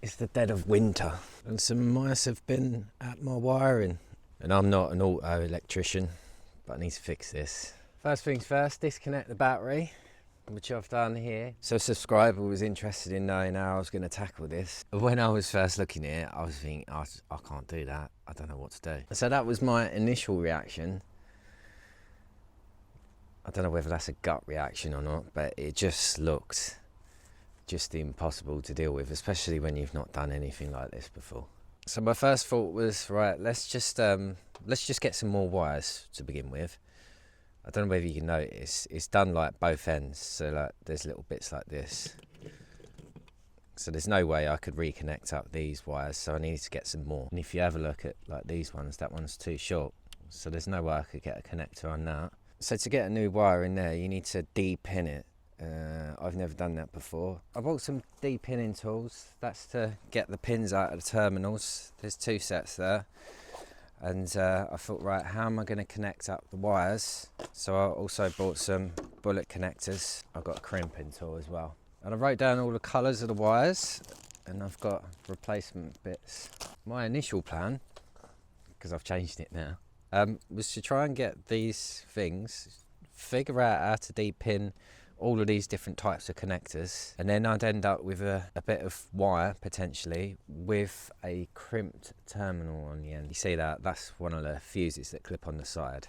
It's the dead of winter and some mice have been at my wiring. And I'm not an auto electrician, but I need to fix this. First things first, disconnect the battery, which I've done here. So a subscriber was interested in knowing how I was going to tackle this. When I was first looking at it, I was thinking, I can't do that. I don't know what to do. So that was my initial reaction. I don't know whether that's a gut reaction or not, but it just looked just impossible to deal with, especially when you've not done anything like this before. So my first thought was, right, let's just get some more wires to begin with. I don't know whether you can notice, it's done like both ends, so like there's little bits like this. So there's no way I could reconnect up these wires, so I needed to get some more. And if you have a look at like these ones, that one's too short, so there's no way I could get a connector on that. So to get a new wire in there, you need to de-pin it. I've never done that before. I bought some de-pinning tools. That's to get the pins out of the terminals. There's 2 sets there. And I thought, right, how am I going to connect up the wires? So I also bought some bullet connectors. I've got a crimping tool as well. And I wrote down all the colours of the wires, and I've got replacement bits. My initial plan, because I've changed it now, was to try and get these things, figure out how to de-pin all of these different types of connectors, and then I'd end up with a bit of wire potentially with a crimped terminal on the end. You see that? That's one of the fuses that clip on the side.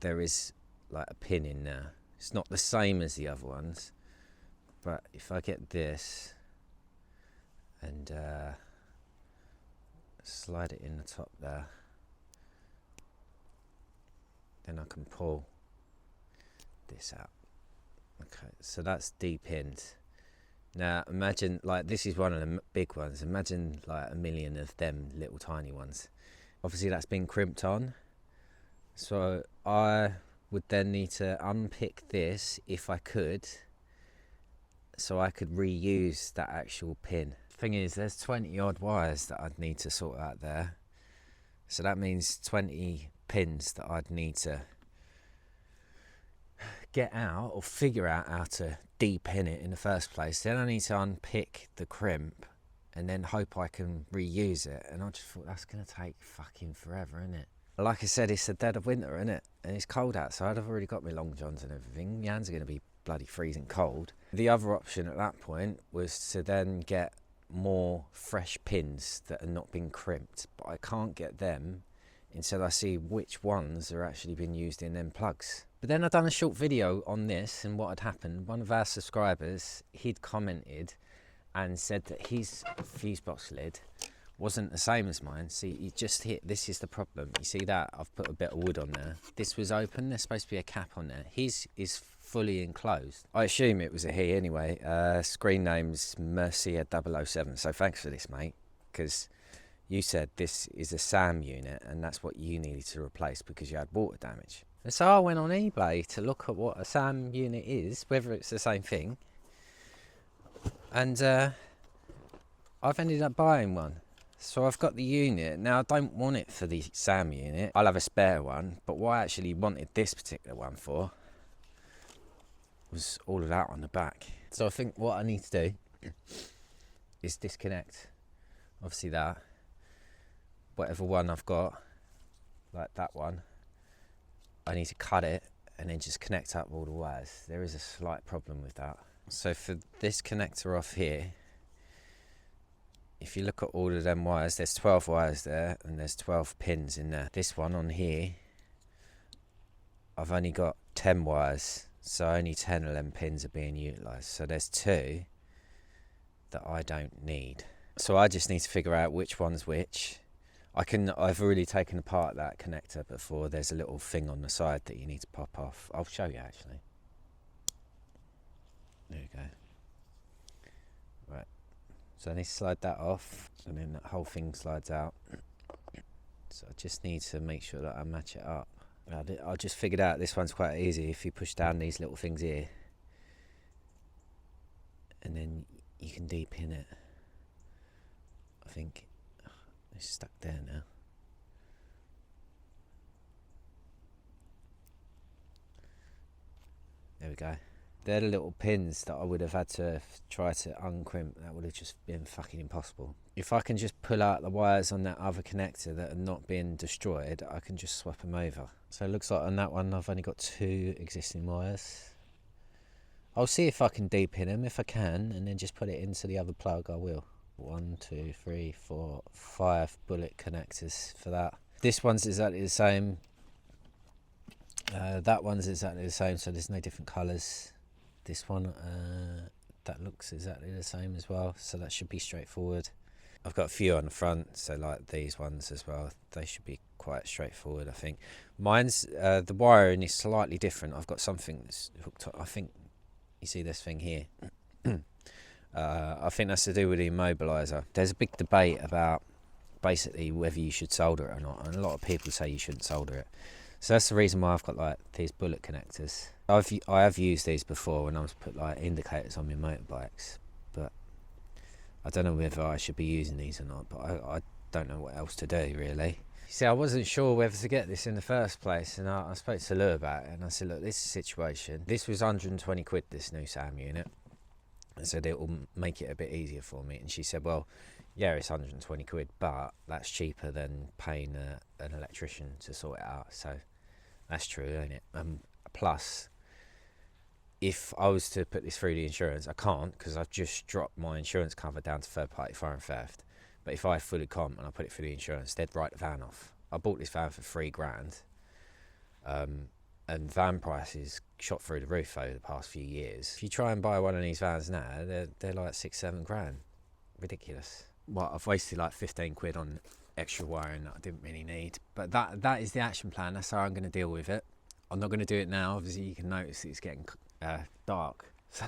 There is like a pin in there. It's not the same as the other ones, but if I get this and slide it in the top there, then I can pull this out. Okay, so that's de-pinned. Now imagine, like, this is one of the big ones. Imagine like a million of them little tiny ones. Obviously that's been crimped on. So I would then need to unpick this if I could, so I could reuse that actual pin. Thing is, there's 20 odd wires that I'd need to sort out there. So that means 20 pins that I'd need to get out or figure out how to de-pin it in the first place. Then I need to unpick the crimp and then hope I can reuse it. And I just thought, that's going to take fucking forever, isn't it? Like I said, it's the dead of winter, isn't it? And it's cold outside. I've already got my long johns and everything. My hands are going to be bloody freezing cold. The other option at that point was to then get more fresh pins that are not been crimped, but I can't get them until I see which ones are actually been used in them plugs. But then I'd done a short video on this and what had happened. One of our subscribers, he'd commented and said that his fuse box lid wasn't the same as mine. See, you just hit, this is the problem. You see that? I've put a bit of wood on there. This was open, there's supposed to be a cap on there. His is fully enclosed. I assume it was a he anyway. Screen name's Mercia007. So thanks for this, mate, because you said this is a SAM unit and that's what you needed to replace because you had water damage. And so I went on eBay to look at what a SAM unit is, whether it's the same thing. And I've ended up buying one. So I've got the unit. Now I don't want it for the SAM unit. I'll have a spare one. But what I actually wanted this particular one for was all of that on the back. So I think what I need to do is disconnect, obviously that, whatever one I've got, like that one, I need to cut it and then just connect up all the wires. There is a slight problem with that. So for this connector off here, if you look at all of them wires, there's 12 wires there and there's 12 pins in there. This one on here, I've only got 10 wires, so only 10 of them pins are being utilised. So there's 2 that I don't need. So I just need to figure out which one's which. I've already taken apart that connector before. There's a little thing on the side that you need to pop off. I'll show you actually. There you go. Right. So I need to slide that off and then that whole thing slides out. So I just need to make sure that I match it up. I just figured out this one's quite easy. If you push down these little things here and then you can de-pin it. I think it's stuck there now. There we go. They're the little pins that I would have had to try to uncrimp. That would have just been fucking impossible. If I can just pull out the wires on that other connector that are not being destroyed, I can just swap them over. So it looks like on that one I've only got 2 existing wires. I'll see if I can deepin them. If I can, and then just put it into the other plug, I will. 1, 2, 3, 4, 5 bullet connectors for that. This one's exactly the same. That one's exactly the same, so there's no different colours. This one, that looks exactly the same as well, so that should be straightforward. I've got a few on the front, so like these ones as well, they should be quite straightforward, I think. Mine's, the wiring is slightly different. I've got something that's hooked up, I think you see this thing here. I think that's to do with the immobiliser. There's a big debate about basically whether you should solder it or not, and a lot of people say you shouldn't solder it. So that's the reason why I've got like these bullet connectors. I have used these before when I was put like indicators on my motorbikes, but I don't know whether I should be using these or not, but I don't know what else to do really. See, I wasn't sure whether to get this in the first place, and I spoke to Lou about it, and I said, look, this is a situation. This was 120 quid, this new SAM unit. I said it will make it a bit easier for me, and she said, well, yeah, it's 120 quid, but that's cheaper than paying an electrician to sort it out. So that's true, ain't it? Plus, if I was to put this through the insurance, I can't, because I've just dropped my insurance cover down to third party fire and theft. But if I fully comp and I put it through the insurance, they'd write the van off. I bought this van for $3,000, and van prices shot through the roof over the past few years. If you try and buy one of these vans now, they're like 6-7 grand. Ridiculous. Well, I've wasted like 15 quid on extra wiring that I didn't really need. But that is the action plan. That's how I'm going to deal with it. I'm not going to do it now. Obviously, you can notice it's getting dark. So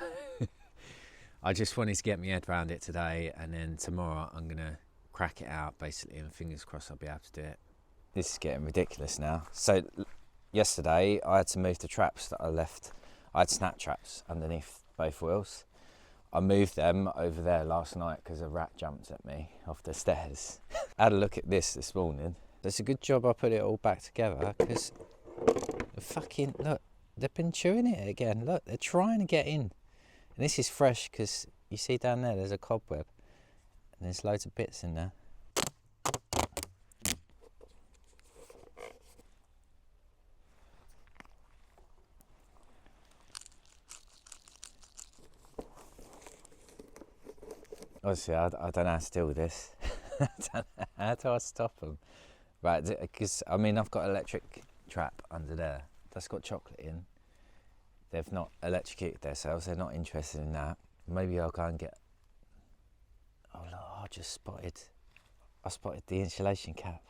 I just wanted to get my head around it today, and then tomorrow I'm going to crack it out, basically, and fingers crossed I'll be able to do it. This is getting ridiculous now. So yesterday, I had to move the traps that I left. I had snap traps underneath both wheels. I moved them over there last night because a rat jumped at me off the stairs. I had a look at this morning. It's a good job I put it all back together, because fucking, look, they've been chewing it again. Look, they're trying to get in. And this is fresh because you see down there's a cobweb. And there's loads of bits in there. Obviously, I don't know how to deal with this. How do I stop them? Right, because, I mean, I've got an electric trap under there. That's got chocolate in. They've not electrocuted themselves. They're not interested in that. Maybe I'll go and get... Oh, look, I spotted the insulation cap.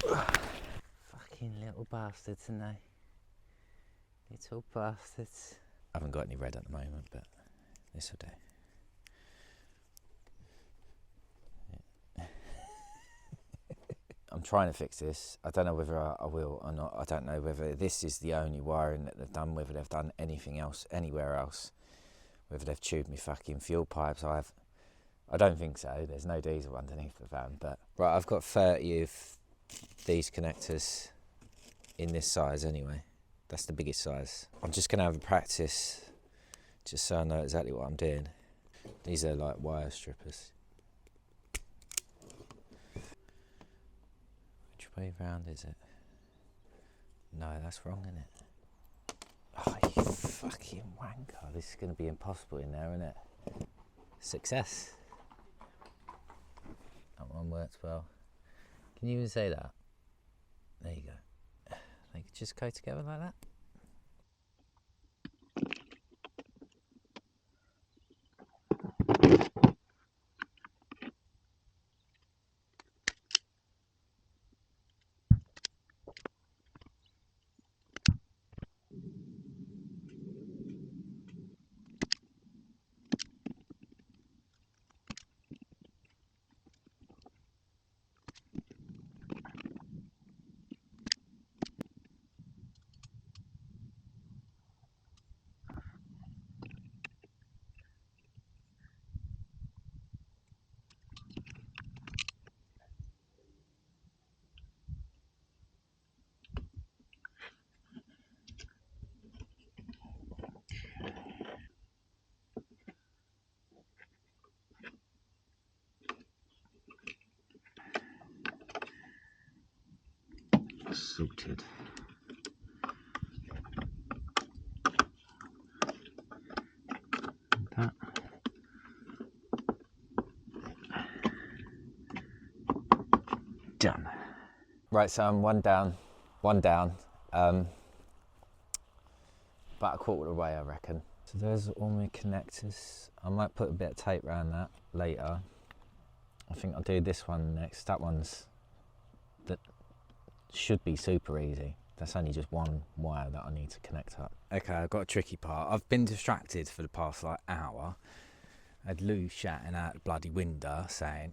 Fucking little bastards, aren't they? Little bastards. I haven't got any red at the moment, but this will do. I'm trying to fix this. I don't know whether I will or not. I don't know whether this is the only wiring that they've done, whether they've done anything else, anywhere else. Whether they've tubed me fucking fuel pipes. I don't think so. There's no diesel underneath the van. But right, I've got 30 of these connectors in this size anyway. That's the biggest size. I'm just going to have a practice just so I know exactly what I'm doing. These are like wire strippers. Which way round is it? No, that's wrong, isn't it? Oh, you fucking wanker. This is going to be impossible in there, isn't it? Success. That one works well. Can you even say that? There you go. They could just go together like that. sorted. That. Done. Right, so I'm one down. About a quarter of the way, I reckon. So there's all my connectors. I might put a bit of tape around that later. I think I'll do this one next. That should be super easy. That's only just one wire that I need to connect up. Okay, I've got a tricky part. I've been distracted for the past like hour. I had Lou shouting out the bloody window saying,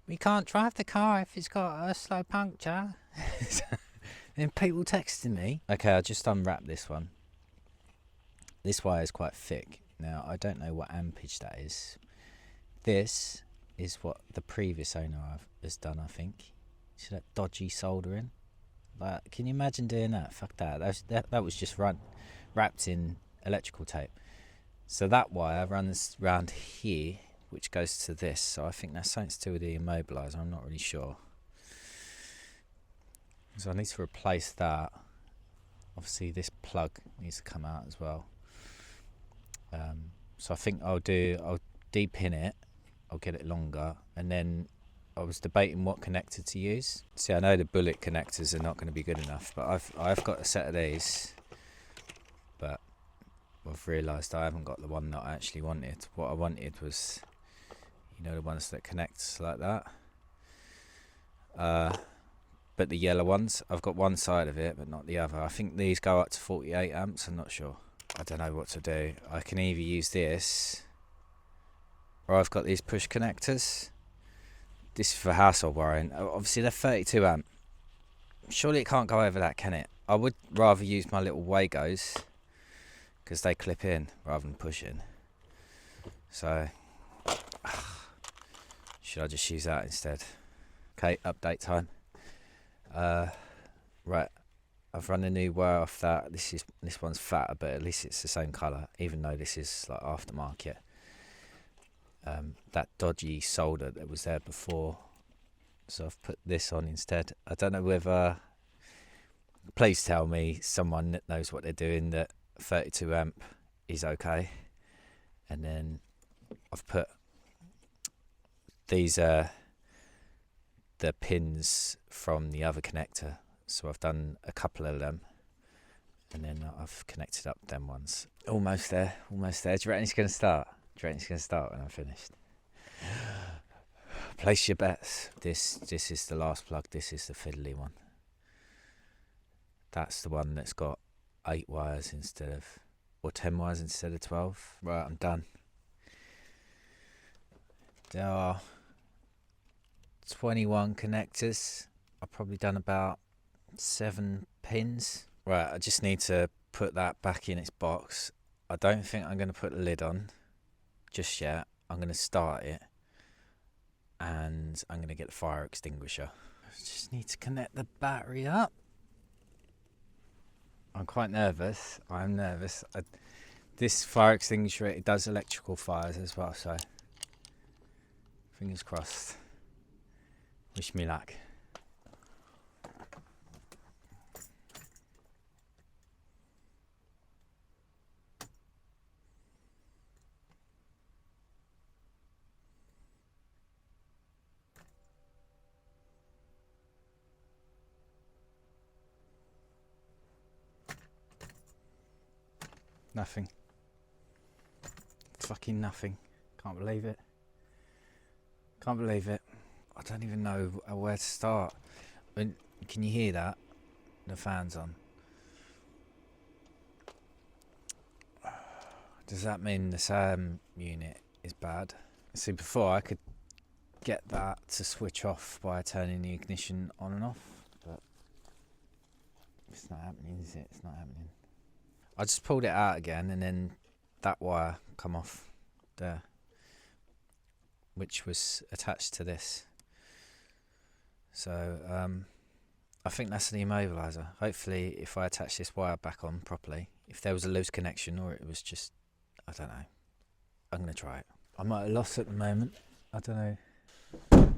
"We can't drive the car if it's got a slow puncture." And people texting me. Okay, I just unwrapped this one. This wire is quite thick. Now, I don't know what ampage that is. This is what the previous owner has done, I think. See that dodgy soldering? Like, can you imagine doing that? Fuck that. That was just wrapped in electrical tape. So that wire runs round here, which goes to this. So I think that's something to do with the immobiliser. I'm not really sure. So I need to replace that. Obviously, this plug needs to come out as well. So I think I'll de-pin it. I'll get it longer, and then I was debating what connector to use. See, I know the bullet connectors are not going to be good enough, but I've got a set of these, but I've realised I haven't got the one that I actually wanted. What I wanted was, you know, the ones that connect like that. But the yellow ones, I've got one side of it, but not the other. I think these go up to 48 amps. I'm not sure. I don't know what to do. I can either use this, or I've got these push connectors. This is for household wiring. Obviously, they're 32 amp. Surely it can't go over that, can it? I would rather use my little Wagos, because they clip in rather than push in. So, should I just use that instead? Okay, update time. Right, I've run a new wire off that. This one's fatter, but at least it's the same colour, even though this is like aftermarket. That dodgy solder that was there before, so I've put this on instead. I don't know whether, please tell me someone that knows what they're doing that 32 amp is okay. And then I've put these the pins from the other connector, so I've done a couple of them, and then I've connected up them ones. Almost there. Do you reckon it's going to start? When I'm finished? Place your bets. This is the last plug. This is the fiddly one. That's the one that's got 8 wires instead of, or 10 wires instead of 12. Right, I'm done. There are 21 connectors. I've probably done about 7 pins. Right, I just need to put that back in its box. I don't think I'm going to put the lid on just yet. I'm going to start it, and I'm going to get the fire extinguisher. I just need to connect the battery up. I'm quite nervous. I'm nervous. This fire extinguisher, it does electrical fires as well, so fingers crossed. Wish me luck. Nothing. Fucking nothing. Can't believe it. I don't even know where to start. Can you hear that? The fan's on. Does that mean the SAM unit is bad? See, before I could get that to switch off by turning the ignition on and off, but it's not happening, is it? It's not happening. I just pulled it out again, and then that wire come off there, which was attached to this. So I think that's the immobiliser. Hopefully, if I attach this wire back on properly, if there was a loose connection or it was just, I don't know, I'm going to try it. I'm at a loss at the moment. I don't know. I'm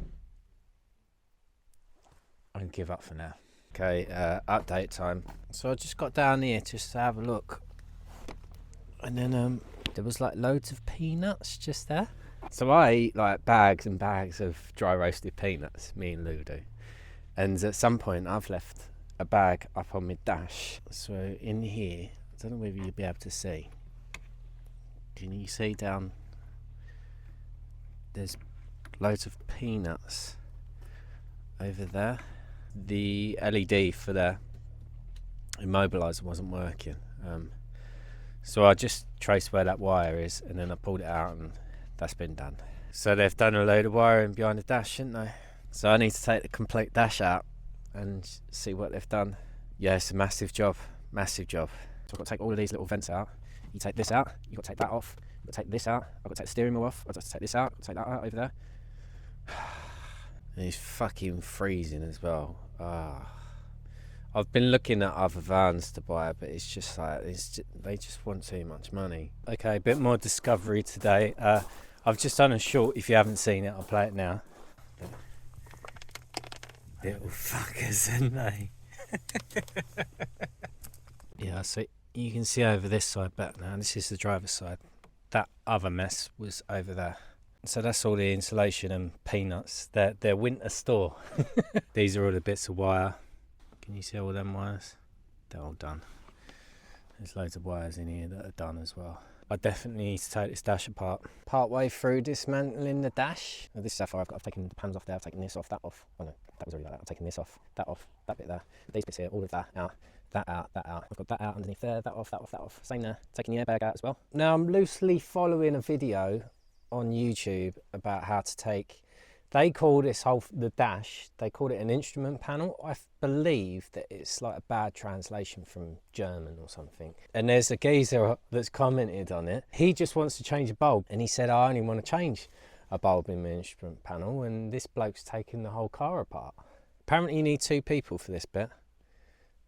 going to give up for now. Okay, update time. So I just got down here just to have a look, and then there was like loads of peanuts just there. So I eat like bags and bags of dry roasted peanuts, me and Lou do. And at some point I've left a bag up on my dash. So in here, I don't know whether you'll be able to see. Can you see down? There's loads of peanuts over there. The LED for the immobiliser wasn't working, so I just traced where that wire is, and then I pulled it out, and that's been done. So they've done a load of wiring behind the dash, haven't they? So I need to take the complete dash out and see what they've done. Yeah, it's a massive job, massive job. So I've got to take all of these little vents out. You take this out, you've got to take that off, you've got to take this out, I've got to take the steering wheel off, I've got to take this out, I've got to take that out over there. And it's fucking freezing as well. I've been looking at other vans to buy, but it's just like they just want too much money. Okay, a bit more discovery today. I've just done a short. If you haven't seen it, I'll play it now. Little fuckers, aren't they? Yeah, so you can see over this side back now. This is the driver's side. That other mess was over there. So that's all the insulation and peanuts. They're winter store. These are all the bits of wire. Can you see all them wires? They're all done. There's loads of wires in here that are done as well. I definitely need to take this dash apart. Part way through dismantling the dash. Now this is how far I've taken the panels off there. I've taken this off, that off. Oh no, that was already like that. I've taken this off, that bit there. These bits here, all of that out. That out, that out. I've got that out underneath there, that off, that off, that off. Same there. Taking the airbag out as well. Now I'm loosely following a video on YouTube about how to take, they call this the dash, they called it an instrument panel. I believe that it's like a bad translation from German or something. And there's a geezer that's commented on it. He just wants to change a bulb, and he said, I only want to change a bulb in my instrument panel, and this bloke's taking the whole car apart. Apparently you need 2 people for this bit.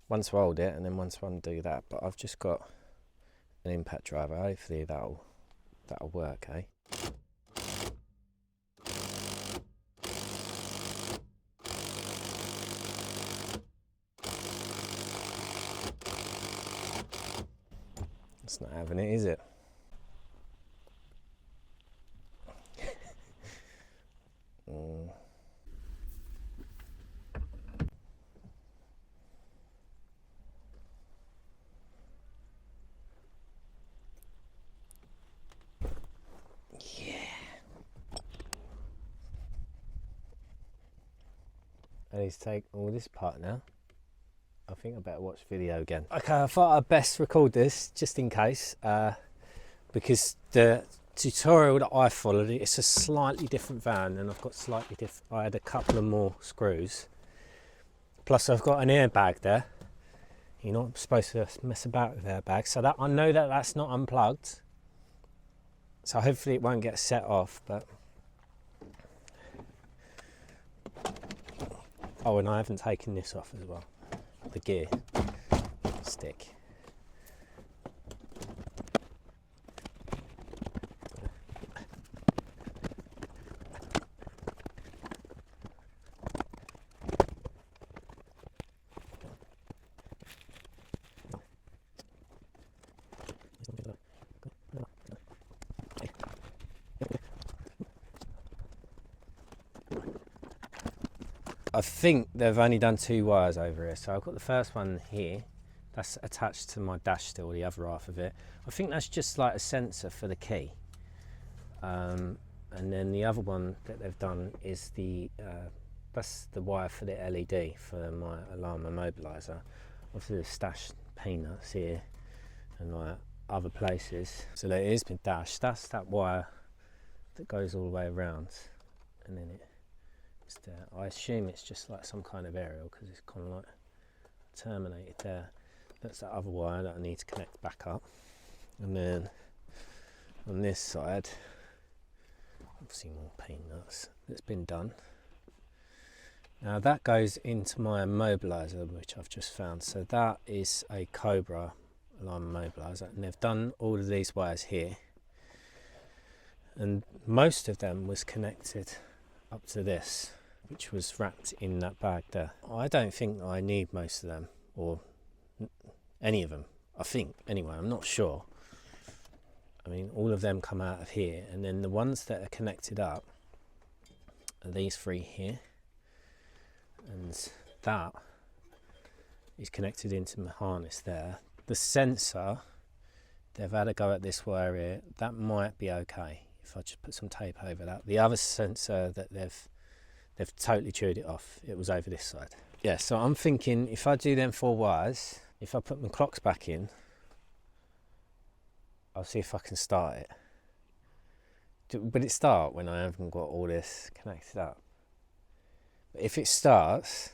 One to hold it and then one to undo that, but I've just got an impact driver. Hopefully that'll work, eh? It's not having it, is it? I need to take all this part now. I think I better watch video again. Okay, I thought I'd best record this just in case, because the tutorial that I followed, it's a slightly different van, and I've got slightly different. I had a couple of more screws, plus I've got an airbag there. You're not supposed to mess about with airbags, so that I know that that's not unplugged. So hopefully it won't get set off, but. Oh, and I haven't taken this off as well. The gear stick. I think they've only done 2 wires over here. So I've got the first one here, that's attached to my dash still, the other half of it. I think that's just like a sensor for the key. And then the other one that they've done is that's the wire for the LED for my alarm immobiliser. Obviously there's stashed peanuts here and like other places. So there is my dash, that's that wire that goes all the way around, and then it's there. I assume it's just like some kind of aerial because it's kind of like terminated there. That's that other wire that I need to connect back up. And then on this side, obviously more peanuts that's been done. Now that goes into my immobiliser, which I've just found. So that is a Cobra alarm immobiliser, and they've done all of these wires here. And most of them was connected up to this, which was wrapped in that bag there. I don't think I need most of them, or any of them, I think, anyway, I'm not sure. I mean, all of them come out of here, and then the ones that are connected up are these three here, and that is connected into my harness there. The sensor, they've had a go at this wire here, that might be okay if I just put some tape over that. The other sensor that they've totally chewed it off, it was over this side. Yeah, so I'm thinking if I do them 4 wires, if I put my clocks back in, I'll see if I can start it. Will it start when I haven't got all this connected up? But if it starts,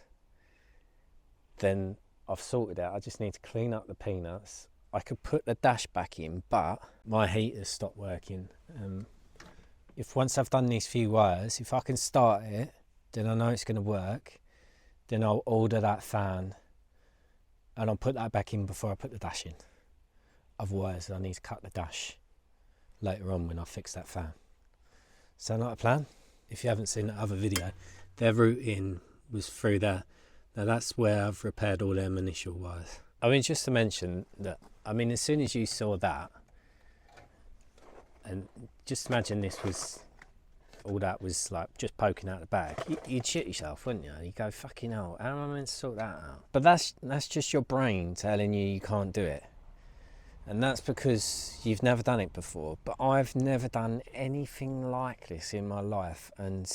then I've sorted out. I just need to clean up the peanuts. I could put the dash back in, but my heater's stopped working. If once I've done these few wires, if I can start it, then I know it's going to work. Then I'll order that fan and I'll put that back in before I put the dash in. Otherwise, I need to cut the dash later on when I fix that fan. Sound like a plan? If you haven't seen that other video, their route in was through there. Now that's where I've repaired all them initial wires. I mean, just to mention that, I mean, as soon as you saw that, and just imagine this was, all that was like just poking out the bag, you'd shit yourself, wouldn't you? You'd go, fucking hell, how am I meant to sort that out? But that's just your brain telling you can't do it. And that's because you've never done it before. But I've never done anything like this in my life, and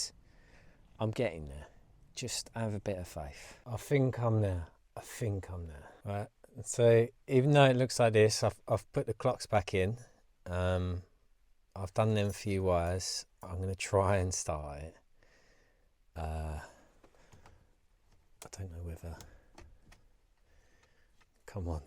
I'm getting there. Just have a bit of faith. I think I'm there. I think I'm there. Right. So even though it looks like this, I've put the clocks back in. I've done them few wires. I'm going to try and start it. I don't know whether... Come on.